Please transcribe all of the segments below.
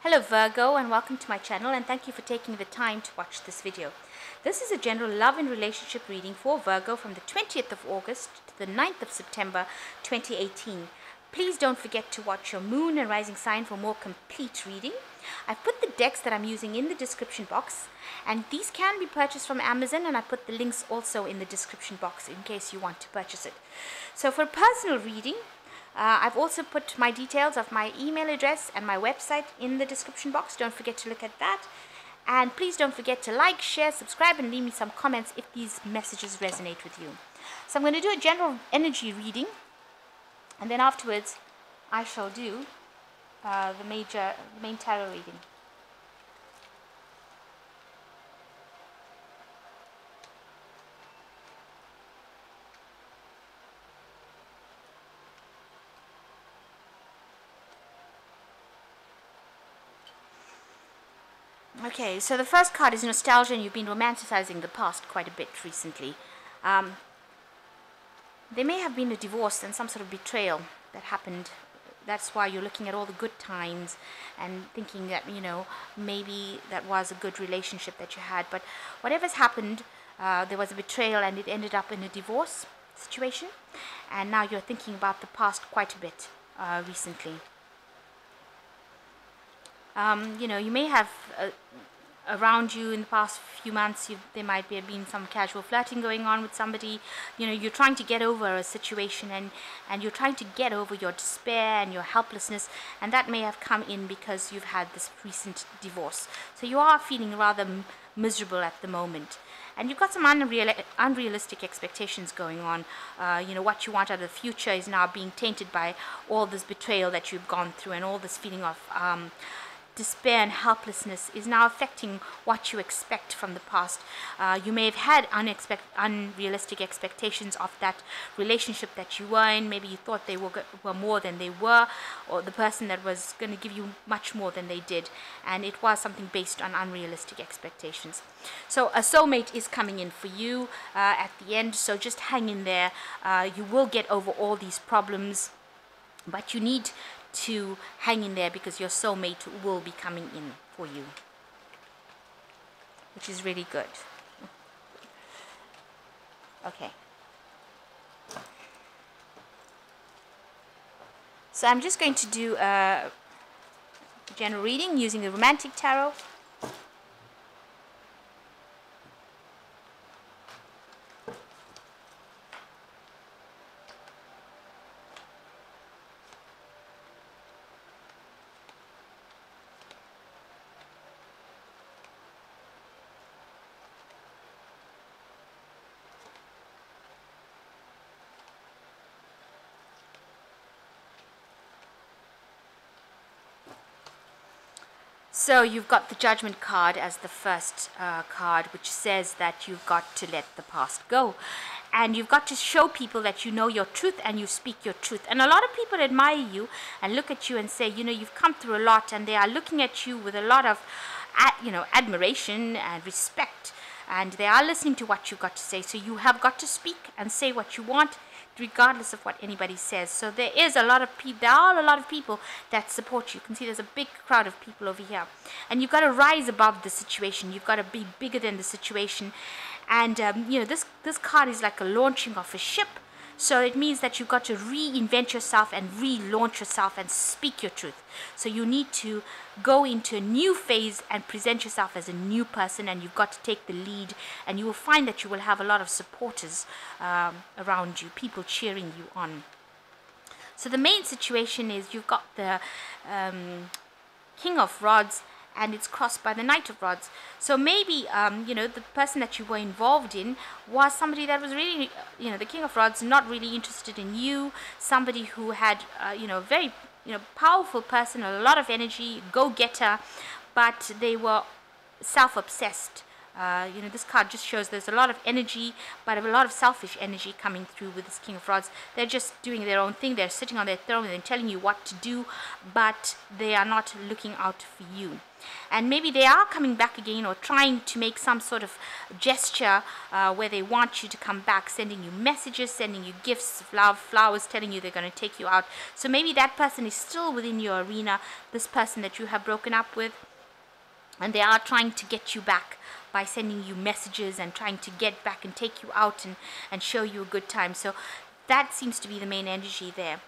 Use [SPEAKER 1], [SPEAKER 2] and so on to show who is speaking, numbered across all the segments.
[SPEAKER 1] Hello Virgo, and welcome to my channel, and thank you for taking the time to watch this video. This is a general love and relationship reading for Virgo from the 20th of August to the 9th of September 2018. Please don't forget to watch your moon and rising sign for more complete reading. I've put the decks that I'm using in the description box, and these can be purchased from Amazon, and I put the links also in the description box in case you want to purchase it. So for a personal reading, I've also put my details of my email address and my website in the description box. Don't forget to look at that. And please don't forget to like, share, subscribe, and leave me some comments if these messages resonate with you. So I'm going to do a general energy reading, and then afterwards I shall do the main tarot reading. Okay, so the first card is nostalgia, and you've been romanticizing the past quite a bit recently. There may have been a divorce and some sort of betrayal that happened. That's why you're looking at all the good times and thinking that, maybe that was a good relationship that you had. But whatever's happened, there was a betrayal and it ended up in a divorce situation. And now you're thinking about the past quite a bit recently. You may have around you in the past few months, there might have been some casual flirting going on with somebody. You're trying to get over a situation, and you're trying to get over your despair and your helplessness, and that may have come in because you've had this recent divorce. So you are feeling rather miserable at the moment. And you've got some unrealistic expectations going on. What you want out of the future is now being tainted by all this betrayal that you've gone through, and all this feeling of despair and helplessness is now affecting what you expect from the past. You may have had unrealistic expectations of that relationship that you were in. Maybe you thought they were more than they were, or the person that was going to give you much more than they did, and it was something based on unrealistic expectations. So a soulmate is coming in for you at the end, so just hang in there. You will get over all these problems, but you need to hang in there because your soulmate will be coming in for you, which is really good. Okay. So I'm just going to do a general reading using the romantic tarot. So you've got the Judgment card as the first card, which says that you've got to let the past go. And you've got to show people that you know your truth and you speak your truth. And a lot of people admire you and look at you and say, you've come through a lot, and they are looking at you with a lot of, admiration and respect. And they are listening to what you've got to say. So you have got to speak and say what you want, regardless of what anybody says. So there are a lot of people that support you. You can see there's a big crowd of people over here, and you've got to rise above the situation. You've got to be bigger than the situation. And this card is like a launching of a ship. So it means that you've got to reinvent yourself and relaunch yourself and speak your truth. So you need to go into a new phase and present yourself as a new person, and you've got to take the lead, and you will find that you will have a lot of supporters around you, people cheering you on. So the main situation is you've got the King of Rods, and it's crossed by the Knight of Rods. So maybe, the person that you were involved in was somebody that was really, the King of Rods, not really interested in you, somebody who had, very, powerful person, a lot of energy, go-getter, but they were self-obsessed This card just shows there's a lot of energy, but a lot of selfish energy coming through with this King of Rods. They're just doing their own thing. They're sitting on their throne and they're telling you what to do, but they are not looking out for you. And maybe they are coming back again, or trying to make some sort of gesture where they want you to come back, sending you messages, sending you gifts of love, flowers, telling you they're going to take you out. So maybe that person is still within your arena, this person that you have broken up with, and they are trying to get you back by sending you messages and trying to get back and take you out and show you a good time. So that seems to be the main energy there.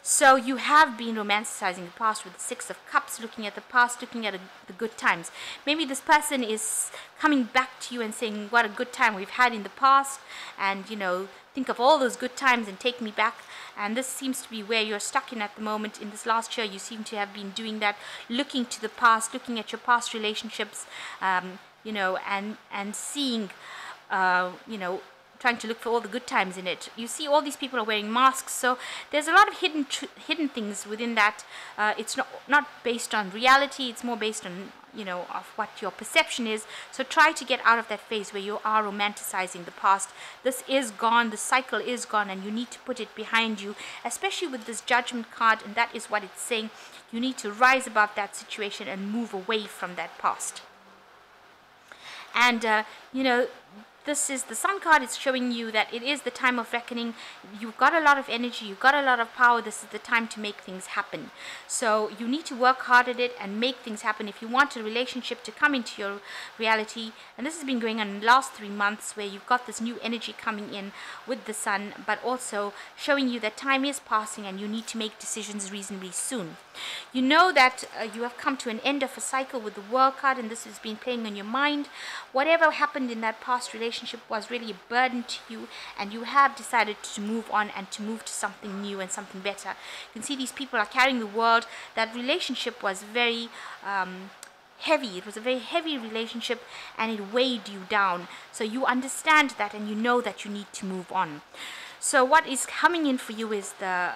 [SPEAKER 1] So you have been romanticizing the past with the Six of Cups, looking at the past, looking at the good times. Maybe this person is coming back to you and saying, what a good time we've had in the past, and think of all those good times and take me back. And this seems to be where you're stuck in at the moment. In this last year, you seem to have been doing that, looking to the past, looking at your past relationships, and seeing, trying to look for all the good times in it. You see all these people are wearing masks, so there's a lot of hidden things within that. It's not based on reality, it's more based on of what your perception is. So try to get out of that phase where you are romanticizing the past. This is gone, the cycle is gone, and you need to put it behind you, especially with this Judgment card, and that is what it's saying. You need to rise above that situation and move away from that past. And this is the Sun card. It's showing you that it is the time of reckoning. You've got a lot of energy, you've got a lot of power. This is the time to make things happen. So you need to work hard at it and make things happen if you want a relationship to come into your reality. And this has been going on in the last 3 months, where you've got this new energy coming in with the Sun, but also showing you that time is passing and you need to make decisions reasonably soon. You know that you have come to an end of a cycle with the World card, and this has been playing on your mind. Whatever happened in that past relationship was really a burden to you, and you have decided to move on and to move to something new and something better. You can see these people are carrying the world. That relationship was very heavy. It was a very heavy relationship, and it weighed you down. So you understand that, and you know that you need to move on. So what is coming in for you is the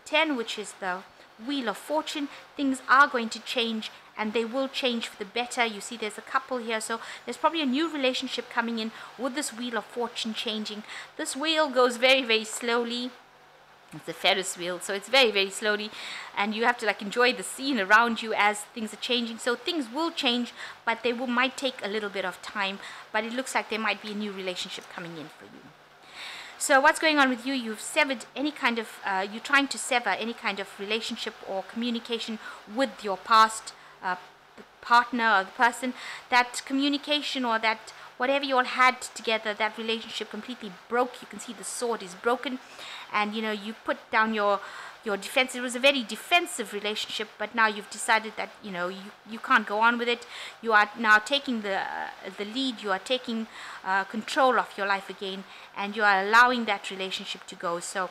[SPEAKER 1] 10, which is the Wheel of Fortune. Things are going to change, and they will change for the better. You see there's a couple here, so there's probably a new relationship coming in with this Wheel of Fortune changing. This wheel goes very, very slowly. It's a Ferris wheel, so it's very, very slowly, and you have to enjoy the scene around you as things are changing. So things will change, but they might take a little bit of time, but it looks like there might be a new relationship coming in for you. So what's going on with you? You've severed any kind of, you're trying to sever any kind of relationship or communication with your past partner or the person. That communication or that whatever you all had together, that relationship completely broke. You can see the sword is broken, and you put down your defense. It was a very defensive relationship, but now you've decided that you can't go on with it. You are now taking the lead. You are taking control of your life again, and you are allowing that relationship to go. So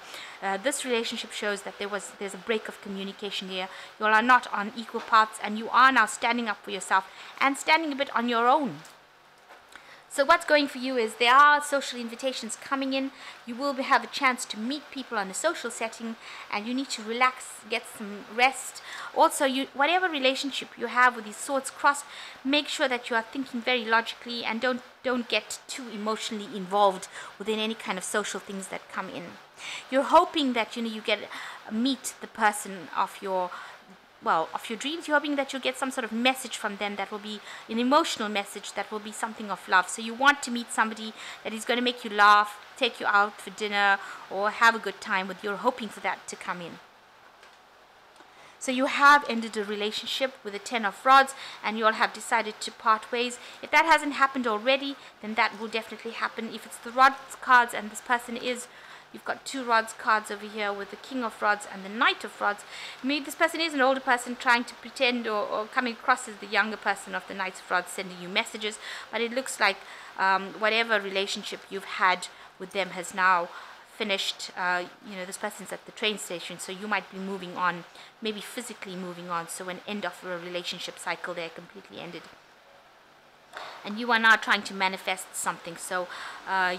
[SPEAKER 1] this relationship shows that there's a break of communication here. You all are not on equal paths, and you are now standing up for yourself and standing a bit on your own. So what's going for you is there are social invitations coming in. You will have a chance to meet people on a social setting, and you need to relax, get some rest. Also, whatever relationship you have with these swords crossed, make sure that you are thinking very logically, and don't get too emotionally involved within any kind of social things that come in. You're hoping that you meet the person of your dreams. You're hoping that you'll get some sort of message from them that will be an emotional message, that will be something of love. So you want to meet somebody that is going to make you laugh, take you out for dinner, or have a good time with. You're hoping for that to come in. So you have ended a relationship with the 10 of Rods, and you all have decided to part ways. If that hasn't happened already, then that will definitely happen. If it's the Rods cards and this person you've got 2 Rods cards over here with the King of Rods and the Knight of Rods. Maybe this person is an older person trying to pretend or coming across as the younger person of the Knight of Rods, sending you messages. But it looks like whatever relationship you've had with them has now finished. This person's at the train station, so you might be moving on, maybe physically moving on. So an end of a relationship cycle there, completely ended. and you are now trying to manifest something. So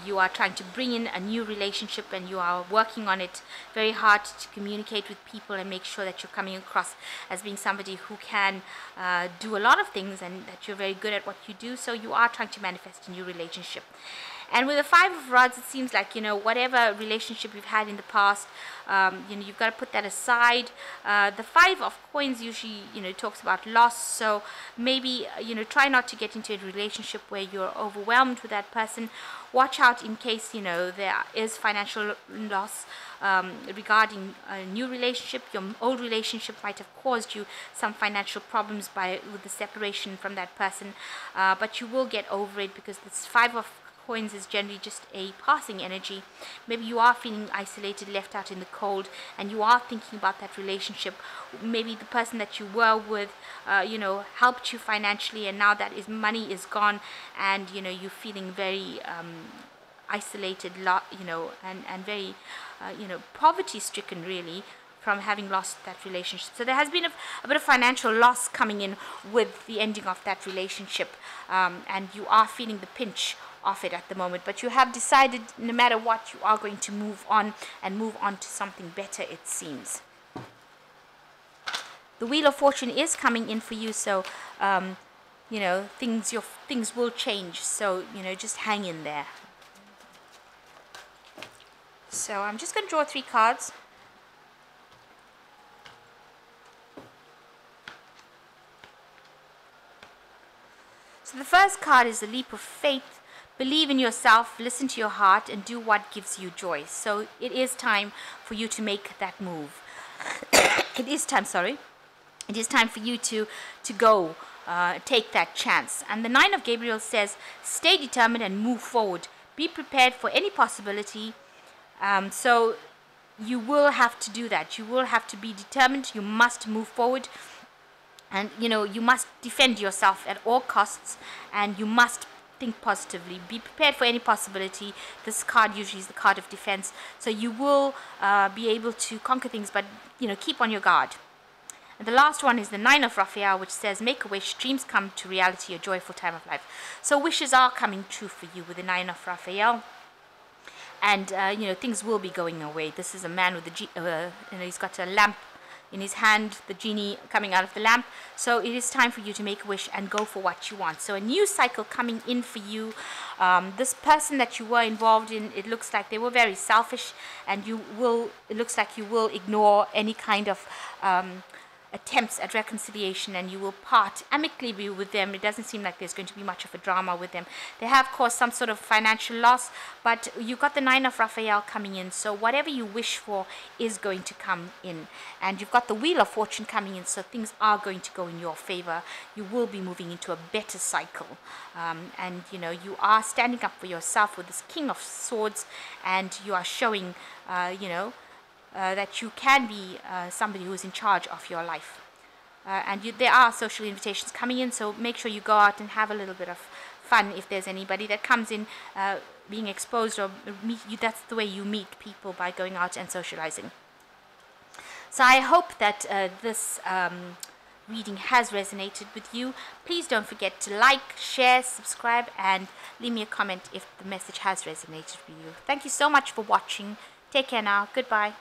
[SPEAKER 1] you are trying to bring in a new relationship, and you are working on it very hard to communicate with people and make sure that you're coming across as being somebody who can do a lot of things, and that you're very good at what you do. So you are trying to manifest a new relationship. And with the Five of Rods, it seems like, whatever relationship you've had in the past, you've got to put that aside. The Five of Coins usually, talks about loss. So maybe, try not to get into a relationship where you're overwhelmed with that person. Watch out in case, there is financial loss regarding a new relationship. Your old relationship might have caused you some financial problems with the separation from that person. But you will get over it, because this Five of Coins is generally just a passing energy. Maybe you are feeling isolated, left out in the cold, and you are thinking about that relationship. Maybe the person that you were with, helped you financially, and now that money is gone, and you're feeling very isolated, and very, poverty-stricken, really, from having lost that relationship. So there has been a bit of financial loss coming in with the ending of that relationship, and you are feeling the pinch of it at the moment, but you have decided, no matter what, you are going to move on, and move on to something better, it seems. The Wheel of Fortune is coming in for you, so things will change, so just hang in there. So I'm just going to draw 3 cards. So the first card is the Leap of Faith. Believe in yourself, listen to your heart, and do what gives you joy. So it is time for you to make that move. It is time for you to go, take that chance. And the Nine of Gabriel says, stay determined and move forward. Be prepared for any possibility. So you will have to do that. You will have to be determined. You must move forward. And, you must defend yourself at all costs. And you must think positively. Be prepared for any possibility. This card usually is the card of defense. So you will be able to conquer things, but, keep on your guard. And the last one is the Nine of Raphael, which says, make a wish, dreams come to reality, a joyful time of life. So wishes are coming true for you with the Nine of Raphael. And, things will be going away. This is a man with he's got a lamp in his hand, the genie coming out of the lamp. So it is time for you to make a wish and go for what you want. So a new cycle coming in for you. This person that you were involved in, it looks like they were very selfish, and it looks like you will ignore any kind of attempts at reconciliation, and you will part amicably with them. It doesn't seem like there's going to be much of a drama with them. They have caused some sort of financial loss, but you've got the Nine of Raphael coming in, so whatever you wish for is going to come in. And you've got the Wheel of Fortune coming in, so things are going to go in your favor. You will be moving into a better cycle, and you are standing up for yourself with this King of Swords, and you are showing that you can be somebody who is in charge of your life. And there are social invitations coming in, so make sure you go out and have a little bit of fun. If there's anybody that comes in being exposed, or meet you, that's the way you meet people, by going out and socializing. So I hope that this reading has resonated with you. Please don't forget to like, share, subscribe, and leave me a comment if the message has resonated with you. Thank you so much for watching. Take care now. Goodbye.